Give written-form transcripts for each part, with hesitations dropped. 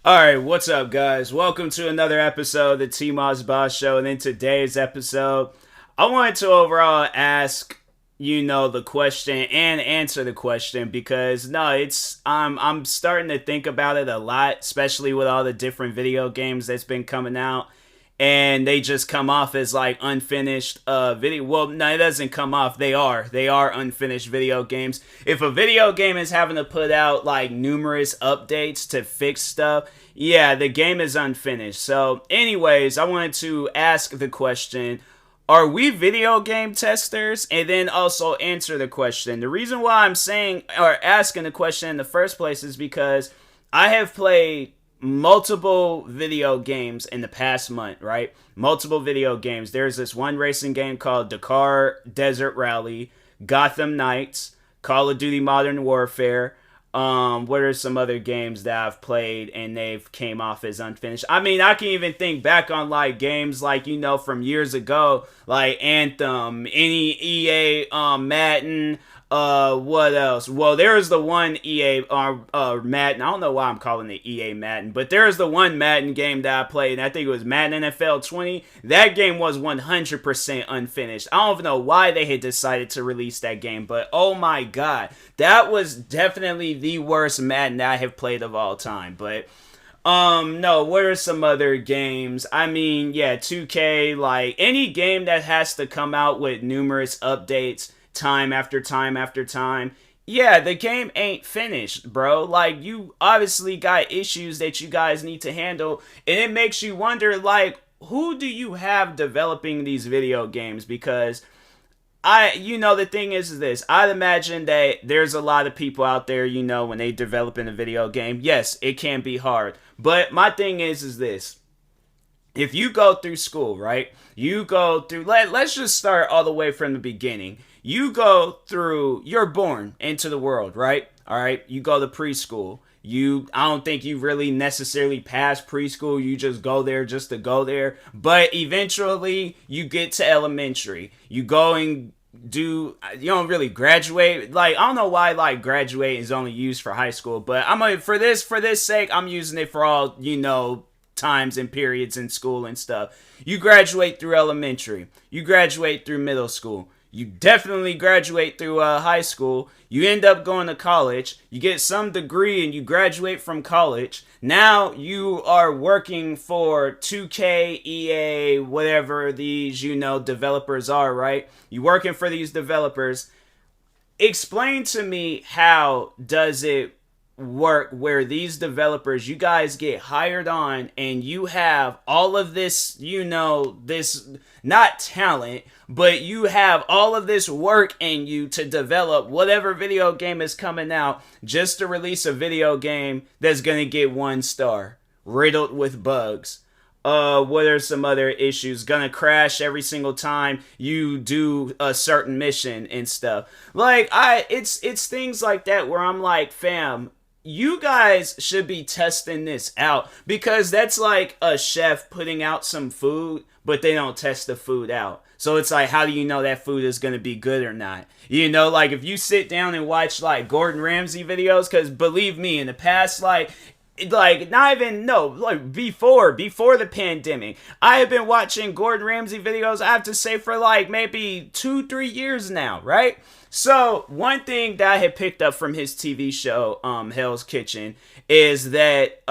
Alright, what's up, guys? Welcome to another episode of the TMossBoss Show. And in today's episode, I wanted to overall ask, the question and answer the question because no, I'm starting to think about it a lot, especially with all the different video games that's been coming out. And they just come off as like unfinished video. Well, no, it doesn't come off. They are unfinished video games. If a video game is having to put out like numerous updates to fix stuff, yeah, the game is unfinished. So anyways, I wanted to ask the question, are we video game testers? And then also answer the question. The reason why I'm saying or asking the question in the first place is because I have played multiple video games in the past month, right? Multiple video games. There's this one racing game called Dakar Desert Rally, Gotham Knights, Call of Duty Modern Warfare. What are some other games that I've played and they've came off as unfinished? I mean, I can even think back on like games like, from years ago, like Anthem, any EA, Madden, what else? Well, there is the one EA Madden. I don't know why I'm calling it EA Madden, but there is the one Madden game that I played, and I think it was Madden NFL 20. That game was 100% unfinished. I don't even know why they had decided to release that game, but oh my god, that was definitely the worst Madden that I have played of all time. But no, what are some other games? I mean, yeah, 2K, like any game that has to come out with numerous updates time after time after time, yeah, the game ain't finished, bro. Like, you obviously got issues that you guys need to handle, and it makes you wonder, like, who do you have developing these video games? Because the thing is this, I'd imagine that there's a lot of people out there, when they develop in a video game, yes, it can be hard, but my thing is this. If you go through school, right? You go through, let's just start all the way from the beginning. You go through, you're born into the world, right? All right. You go to preschool. I don't think you really necessarily pass preschool. You just go there just to go there. But eventually you get to elementary. You go and you don't really graduate. Like, I don't know why like graduate is only used for high school, but for this sake, I'm using it for all, times and periods in school and stuff. You graduate through elementary. You graduate through middle school. You definitely graduate through high school. You end up going to college. You get some degree and you graduate from college. Now you are working for 2K, EA, whatever these, developers are, right? You're working for these developers. Explain to me, how does it work where these developers, you guys get hired on and you have all of this, this not talent, but you have all of this work in you to develop whatever video game is coming out just to release a video game that's gonna get 1 star, riddled with bugs. What are some other issues? Gonna crash every single time you do a certain mission and stuff. Like, it's things like that where I'm like, fam, you guys should be testing this out, because that's like a chef putting out some food, but they don't test the food out. So it's like, how do you know that food is going to be good or not? Like if you sit down and watch like Gordon Ramsay videos, because believe me, in the past, not even, no, like before the pandemic, I have been watching Gordon Ramsay videos, I have to say, for like maybe 2-3 years now, right? So one thing that I had picked up from his TV show, Hell's Kitchen, is that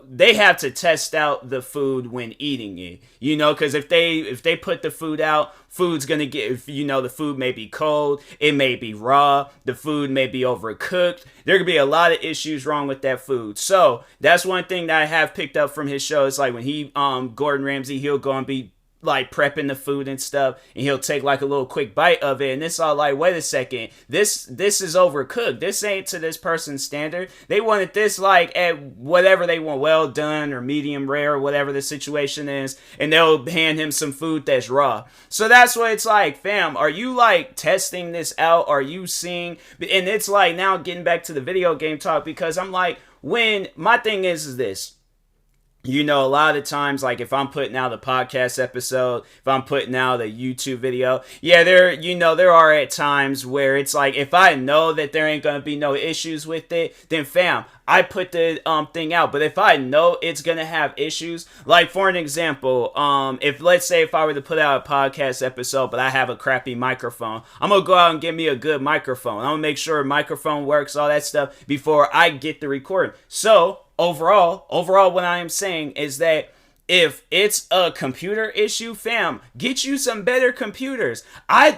they have to test out the food when eating it. Because if they put the food out, food's gonna get, the food may be cold, it may be raw, the food may be overcooked. There could be a lot of issues wrong with that food. So that's one thing that I have picked up from his show. It's like when he, Gordon Ramsay, he'll go and be like prepping the food and stuff, and he'll take like a little quick bite of it, and it's all like, wait a second, this is overcooked, this ain't to this person's standard. They wanted this like at whatever they want, well done or medium rare or whatever the situation is, and they'll hand him some food that's raw. So that's what it's like, fam, are you like testing this out? Are you seeing? And it's like, now getting back to the video game talk, because I'm like, when my thing is this, a lot of times, like if I'm putting out a podcast episode, if I'm putting out a YouTube video, yeah, there are at times where it's like, if I know that there ain't gonna be no issues with it, then fam, I put the thing out. But if I know it's gonna have issues, like for an example, if let's say if I were to put out a podcast episode, but I have a crappy microphone, I'm gonna go out and get me a good microphone. I'm gonna make sure the microphone works, all that stuff before I get the recording. So overall, what I am saying is that if it's a computer issue, fam, get you some better computers.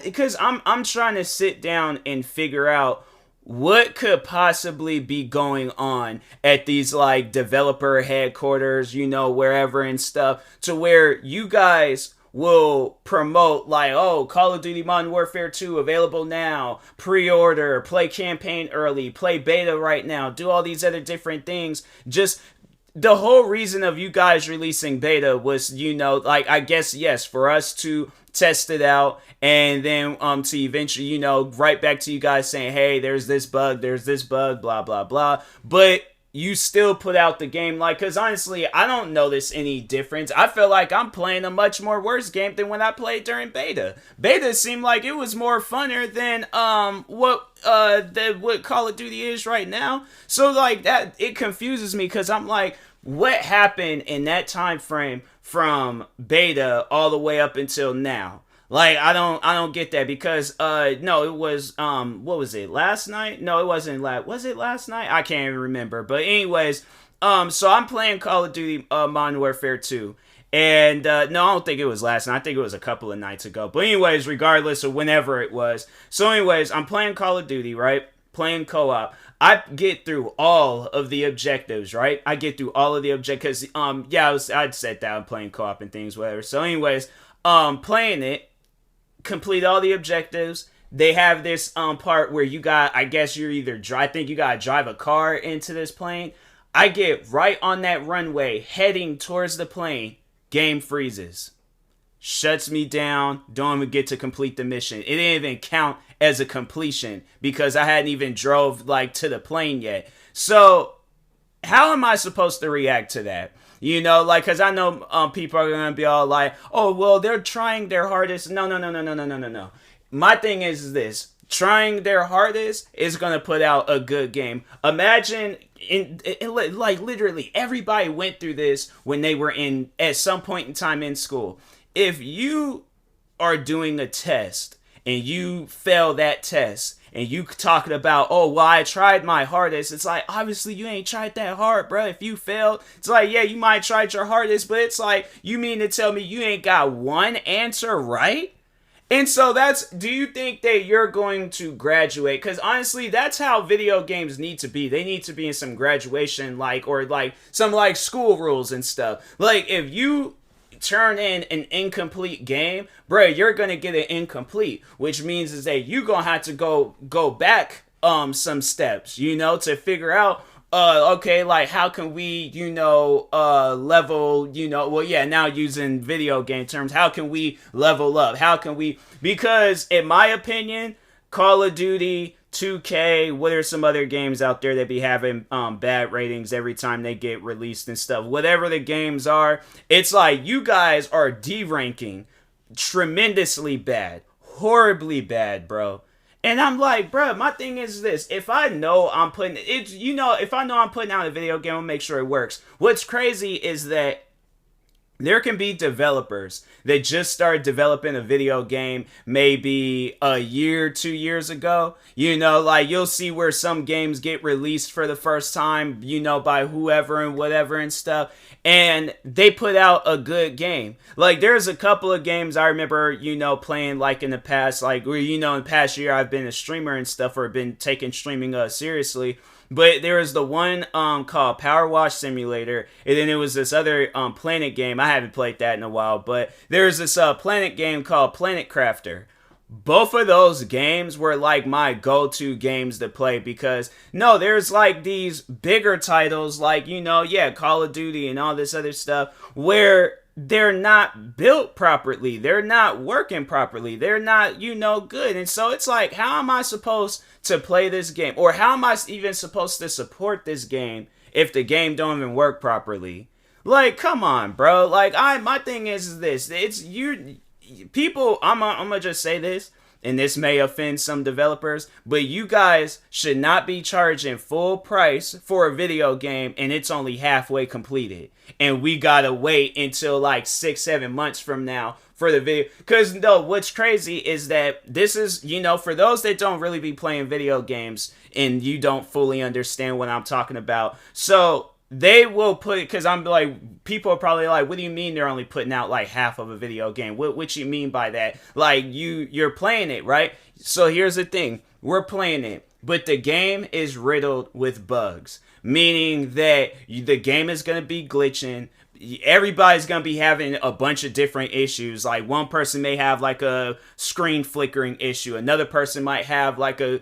Because I'm trying to sit down and figure out what could possibly be going on at these like developer headquarters, wherever and stuff, to where you guys will promote like, oh, Call of Duty Modern Warfare 2 available now, pre-order, play campaign early, play beta right now, do all these other different things. Just the whole reason of you guys releasing beta was, like, I guess, yes, for us to test it out, and then to eventually, right back to you guys saying, hey, there's this bug, blah blah blah. But you still put out the game, like, because honestly, I don't notice any difference. I feel like I'm playing a much more worse game than when I played during beta. Beta seemed like it was more funner than what Call of Duty is right now. So like that, it confuses me, because I'm like, what happened in that time frame from beta all the way up until now? Like, I don't get that, because no, it was what was it, last night? No, it wasn't was it last night? I can't even remember. But anyways, so I'm playing Call of Duty Modern Warfare 2. And no, I don't think it was last night. I think it was a couple of nights ago. But anyways, regardless of whenever it was. So anyways, I'm playing Call of Duty, right? Playing co-op. I get through all of the objectives, right? I get through all of the objectives, because yeah, I'd sat down playing co-op and things, whatever. So anyways, playing it, complete all the objectives. They have this part where I guess you're either I think you gotta drive a car into this plane. I get right on that runway heading towards the plane. Game freezes. Shuts me down. Don't even get to complete the mission. It didn't even count as a completion because I hadn't even drove like to the plane yet. So how am I supposed to react to that? Like, because I know people are going to be all like, oh, well, they're trying their hardest. No. My thing is this. Trying their hardest is going to put out a good game. Imagine, like, literally, everybody went through this when they were at some point in time in school. If you are doing a test and you fail that test, and you talking about, oh, well, I tried my hardest. It's like, obviously, you ain't tried that hard, bro. If you failed, it's like, yeah, you might tried your hardest, but it's like, you mean to tell me you ain't got one answer right? And so do you think that you're going to graduate? Because honestly, that's how video games need to be. They need to be in some graduation, or some school rules and stuff. Like, if you turn in an incomplete game, bro, you're gonna get an incomplete, which means is that you're gonna have to go back some steps, to figure out okay, like, how can we, level, well, yeah, now using video game terms, how can we level up? How can we, because in my opinion, Call of Duty, 2K, what are some other games out there that be having bad ratings every time they get released and stuff? Whatever the games are, it's like you guys are D-ranking tremendously bad, horribly bad, bro. And I'm like, bro, my thing is this. If I know I'm putting it, if I know I'm putting out a video game, I'll make sure it works. What's crazy is that there can be developers that just started developing a video game maybe a year, 2 years ago. Like, you'll see where some games get released for the first time, by whoever and whatever and stuff. And they put out a good game. Like, there's a couple of games I remember, playing, like, in the past, like, where, in the past year I've been a streamer and stuff, or been taking streaming seriously. But there was the one called Power Wash Simulator, and then there was this other Planet game. I haven't played that in a while, but there's this Planet game called Planet Crafter. Both of those games were like my go-to games to play, because there's like these bigger titles like, Call of Duty and all this other stuff where they're not built properly. They're not working properly. They're not, good. And so it's like, how am I supposed to play this game? Or how am I even supposed to support this game if the game don't even work properly? Like, come on, bro. Like, my thing is this. It's you people. I'm gonna just say this, and this may offend some developers, but you guys should not be charging full price for a video game and it's only halfway completed. And we gotta wait until like 6-7 months from now for the video. Because, no, what's crazy is that this is, for those that don't really be playing video games and you don't fully understand what I'm talking about. So, they will put it, because I'm like, people are probably like, what do you mean they're only putting out like half of a video game? What you mean by that? Like, you're playing it, right? So here's the thing, we're playing it, but the game is riddled with bugs, meaning that the game is going to be glitching. Everybody's going to be having a bunch of different issues. Like, one person may have like a screen flickering issue, another person might have like a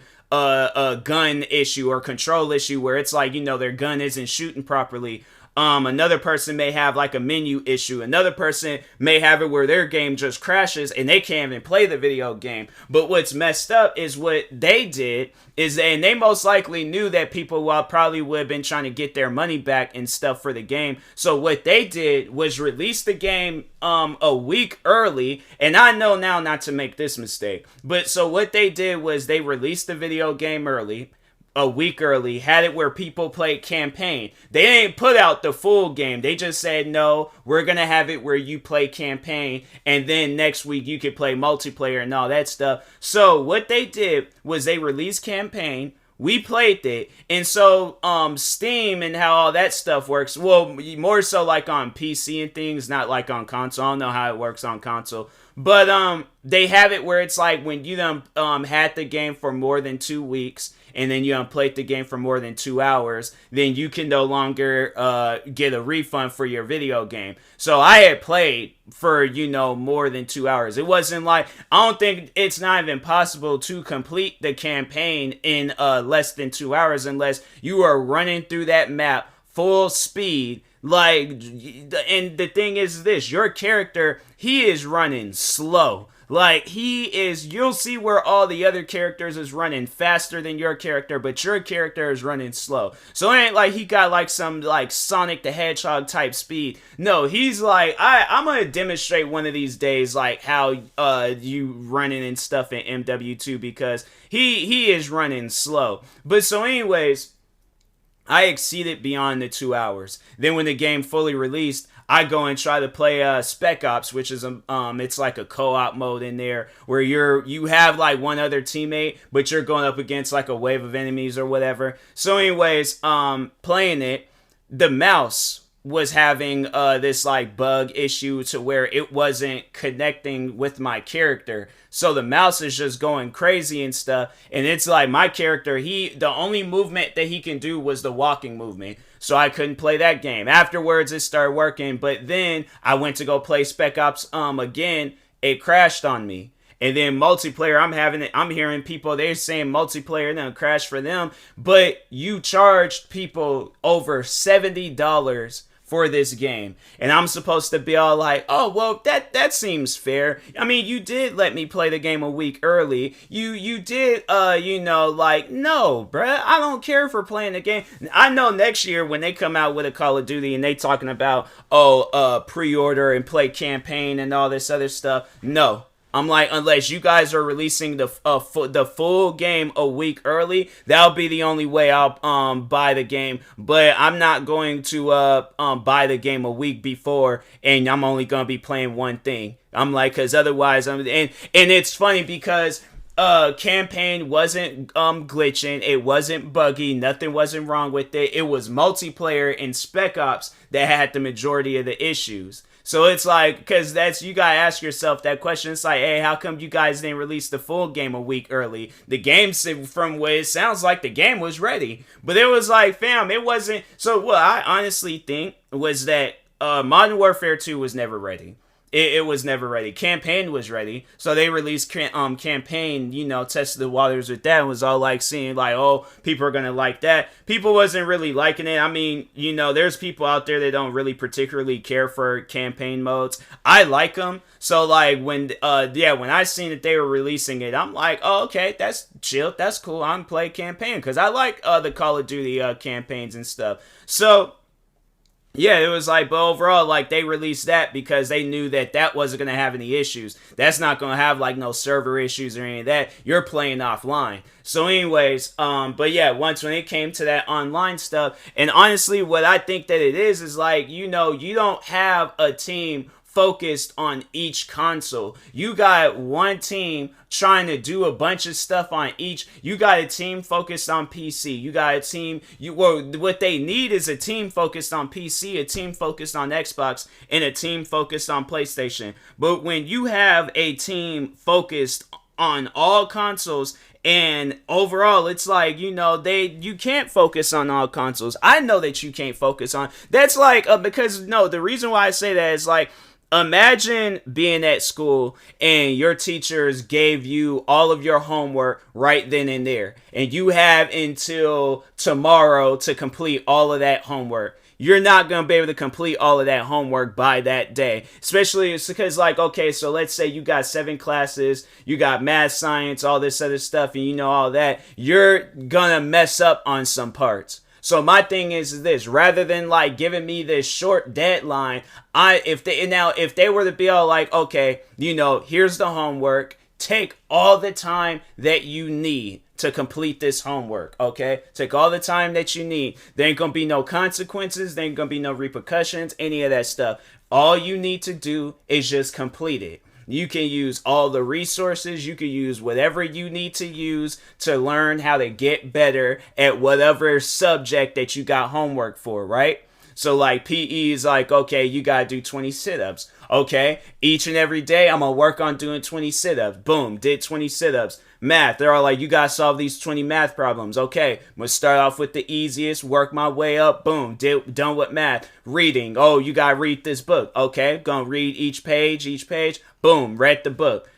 gun issue or control issue where it's like, their gun isn't shooting properly. Another person may have like a menu issue. Another person may have it where their game just crashes and they can't even play the video game. But what's messed up is what they did is, and they most likely knew that people probably would have been trying to get their money back and stuff for the game. So what they did was release the game a week early. And I know now not to make this mistake. But so what they did was they released the video game early. A week early, had it where people played campaign. They didn't put out the full game. They just said, no, we're going to have it where you play campaign, and then next week you could play multiplayer and all that stuff. So what they did was they released campaign. We played it. And so Steam and how all that stuff works, well, more so like on PC and things, not like on console. I don't know how it works on console. But they have it where it's like when you had the game for more than 2 weeks, and then you played the game for more than 2 hours, then you can no longer get a refund for your video game. So I had played for, more than 2 hours. It wasn't like, I don't think it's not even possible to complete the campaign in less than 2 hours unless you are running through that map full speed. Like, and the thing is this, your character, he is running slow. Like, you'll see where all the other characters is running faster than your character, but your character is running slow. So it ain't like he got like some like Sonic the Hedgehog type speed. No, he's like, I'm gonna demonstrate one of these days like how you running and stuff in MW2 because he is running slow. But so anyways, I exceeded beyond the 2 hours. Then when the game fully released, I go and try to play Spec Ops, which is it's like a co-op mode in there where you have like one other teammate, but you're going up against like a wave of enemies or whatever. So anyways, playing it, the mouse was having this like bug issue to where it wasn't connecting with my character. So the mouse is just going crazy and stuff. And it's like my character, the only movement that he can do was the walking movement. So I couldn't play that game. Afterwards, it started working. But then I went to go play Spec Ops again. It crashed on me. And then multiplayer, I'm hearing people, they're saying multiplayer then crash for them. But you charged people over $70 for this game. And I'm supposed to be all like, oh, well, that seems fair. I mean, you did let me play the game a week early. You did, like, no, bruh, I don't care for playing the game. I know next year when they come out with a Call of Duty and they talking about, pre-order and play campaign and all this other stuff. No. I'm like, unless you guys are releasing the full game a week early, that'll be the only way I'll buy the game. But I'm not going to buy the game a week before, and I'm only gonna be playing one thing. I'm like, because otherwise, and it's funny because campaign wasn't glitching, it wasn't buggy, nothing wasn't wrong with it. It was multiplayer and Spec Ops that had the majority of the issues. So it's like, because you gotta ask yourself that question. It's like, hey, how come you guys didn't release the full game a week early? The game, from what it sounds like, the game was ready. But it was like, fam, it wasn't. So what I honestly think was that Modern Warfare 2 was never ready. It was never ready. Campaign was ready. So they released campaign, tested the waters with that. And was all like seeing like, oh, people are going to like that. People wasn't really liking it. I mean, there's people out there that don't really particularly care for campaign modes. I like them. So like when I seen that they were releasing it, I'm like, oh, okay, that's chill. That's cool. I'm play campaign because I like the Call of Duty campaigns and stuff. So Yeah, it was like, but overall, like they released that because they knew that that wasn't gonna have any issues. That's not gonna have like no server issues or any of that. You're playing offline. So, anyways, but yeah, once when it came to that online stuff, and honestly, what I think that it is like, you don't have a team focused on each console. You got one team trying to do a bunch of stuff on each. You got a team focused on PC. You got a team. What they need is a team focused on PC, a team focused on Xbox, and a team focused on PlayStation. But when you have a team focused on all consoles, and overall it's like, you can't focus on all consoles. I know that you can't focus on that's like, because no, the reason why I say that is like, imagine being at school and your teachers gave you all of your homework right then and there, and you have until tomorrow to complete all of that homework. You're not going to be able to complete all of that homework by that day. Especially because, like, okay, so let's say you got 7 classes, you got math, science, all this other stuff, and all that. You're going to mess up on some parts. So my thing is this: rather than like giving me this short deadline, if they were to be all like, okay, here's the homework, take all the time that you need to complete this homework, okay? Take all the time that you need. There ain't gonna be no consequences, there ain't gonna be no repercussions, any of that stuff. All you need to do is just complete it. You can use all the resources. You can use whatever you need to use to learn how to get better at whatever subject that you got homework for, right? So like PE is like, okay, you gotta do 20 sit-ups. Okay, each and every day I'm gonna work on doing 20 sit-ups. Boom, did 20 sit-ups. Math, they're all like, you gotta solve these 20 math problems. Okay, I'm gonna start off with the easiest, work my way up. Boom, done with math. Reading, oh, you gotta read this book. Okay, gonna read each page. Boom, read the book.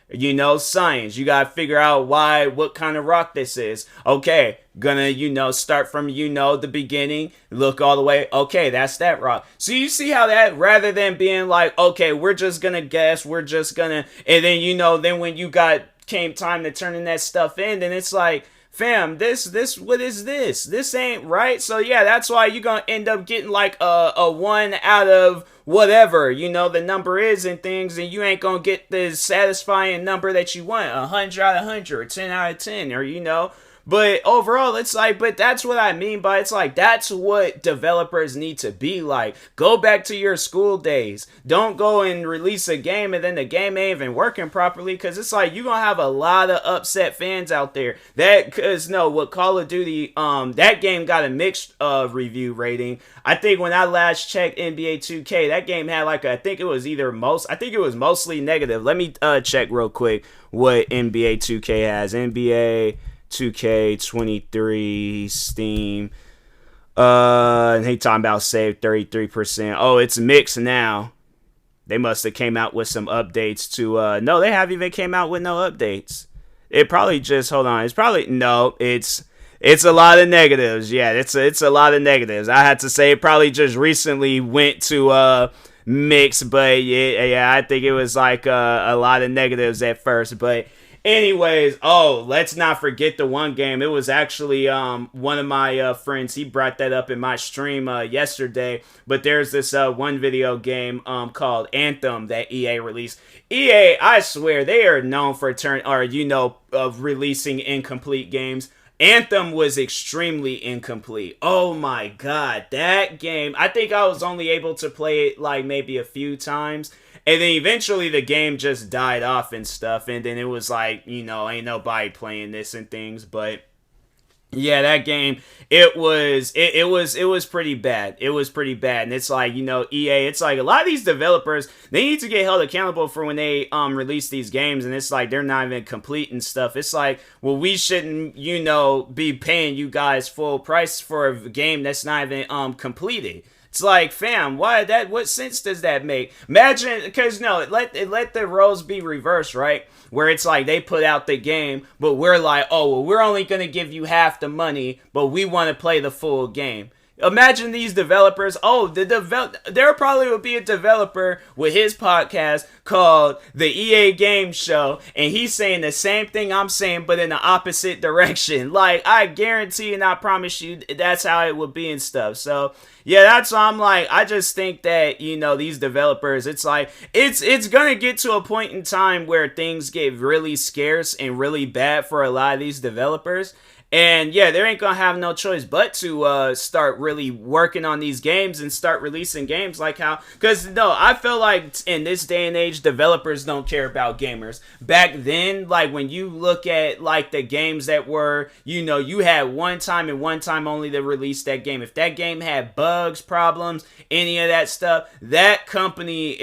Science, you gotta figure out what kind of rock this is. Okay, gonna, start from, the beginning, look all the way. Okay, that's that rock. So you see how that, rather than being like, okay, we're just gonna guess, and then, then when came time to turning that stuff in, then it's like, fam, this, what is this? This ain't right. So yeah, that's why you're gonna end up getting like a 1 out of whatever, the number is and things, and you ain't gonna get the satisfying number that you want, 100 out of 100, 10 out of 10, or But overall, it's like, but that's what I mean by it's like, that's what developers need to be like. Go back to your school days. Don't go and release a game and then the game ain't even working properly, because it's like, you're going to have a lot of upset fans out there. What Call of Duty, that game got a mixed review rating. I think when I last checked NBA 2K, that game had like, I think it was mostly negative. Let me check real quick what NBA 2K has. NBA 2K23 Steam. And he talking about save 33%. Oh, it's mixed now. They must have came out with some updates to no, they haven't even came out with no updates. It probably just hold on. It's probably no, it's a lot of negatives. Yeah, it's a lot of negatives. I had to say it probably just recently went to mix, but yeah, I think it was like a lot of negatives at first, but anyways, let's not forget the one game. It was actually one of my friends. He brought that up in my stream yesterday. But there's this one video game called Anthem that EA released. EA, I swear, they are known for releasing incomplete games. Anthem was extremely incomplete. Oh my god, that game. I think I was only able to play it like maybe a few times. And then eventually the game just died off and stuff. And then it was like, ain't nobody playing this and things. But yeah, that game, it was pretty bad. It was pretty bad. And it's like, EA, it's like a lot of these developers, they need to get held accountable for when they release these games. And it's like they're not even complete and stuff. It's like, well, we shouldn't, be paying you guys full price for a game that's not even completed. It's like, fam, what sense does that make? Imagine, because let the roles be reversed, right? Where it's like they put out the game, but we're like, oh, well, we're only going to give you half the money, but we want to play the full game. Imagine these developers. Oh, there probably would be a developer with his podcast called the EA Game Show, and he's saying the same thing I'm saying, but in the opposite direction. Like, I guarantee and I promise you, that's how it would be and stuff. So yeah, that's why I'm like, I just think that, these developers, it's like, it's gonna get to a point in time where things get really scarce and really bad for a lot of these developers. And yeah, they ain't gonna have no choice but to start really working on these games and start releasing games like how, because no, I feel like in this day and age, developers don't care about gamers. Back then, like when you look at like the games that were, you had one time and one time only to release that game. If that game had bugs, problems, any of that stuff, that company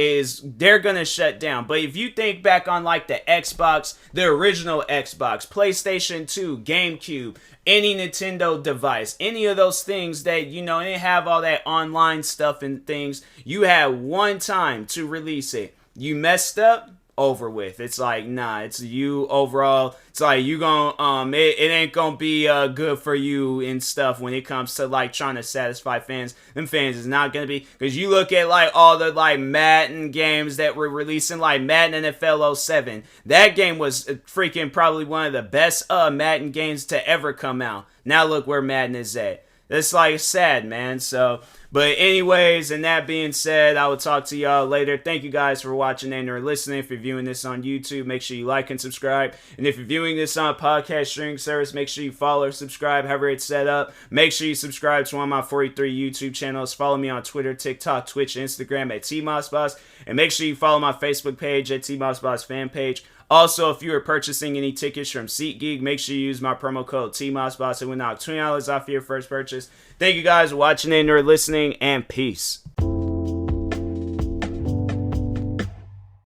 they're gonna shut down. But if you think back on like the Xbox, the original Xbox, PlayStation 2, GameCube, any Nintendo device, any of those things that, didn't have all that online stuff and things, you had one time to release it. You messed up, over with. It's like, nah, it's you overall. It's like you gonna, it ain't gonna be good for you and stuff when it comes to like trying to satisfy fans. Them fans is not gonna be, because you look at like all the like Madden games that were releasing, like Madden NFL 07. That game was freaking probably one of the best Madden games to ever come out. Now look where Madden is at. It's like sad, man. So, but anyways, and that being said, I will talk to y'all later. Thank you guys for watching and or listening. If you're viewing this on YouTube, make sure you like and subscribe. And if you're viewing this on a podcast streaming service, make sure you follow or subscribe, however it's set up. Make sure you subscribe to one of my 43 YouTube channels. Follow me on Twitter, TikTok, Twitch, Instagram at TMossBoss. And make sure you follow my Facebook page at TMossBoss fan page. Also, if you are purchasing any tickets from SeatGeek, make sure you use my promo code TMossBoss. It will knock $20 off your first purchase. Thank you guys for watching and or listening, and peace.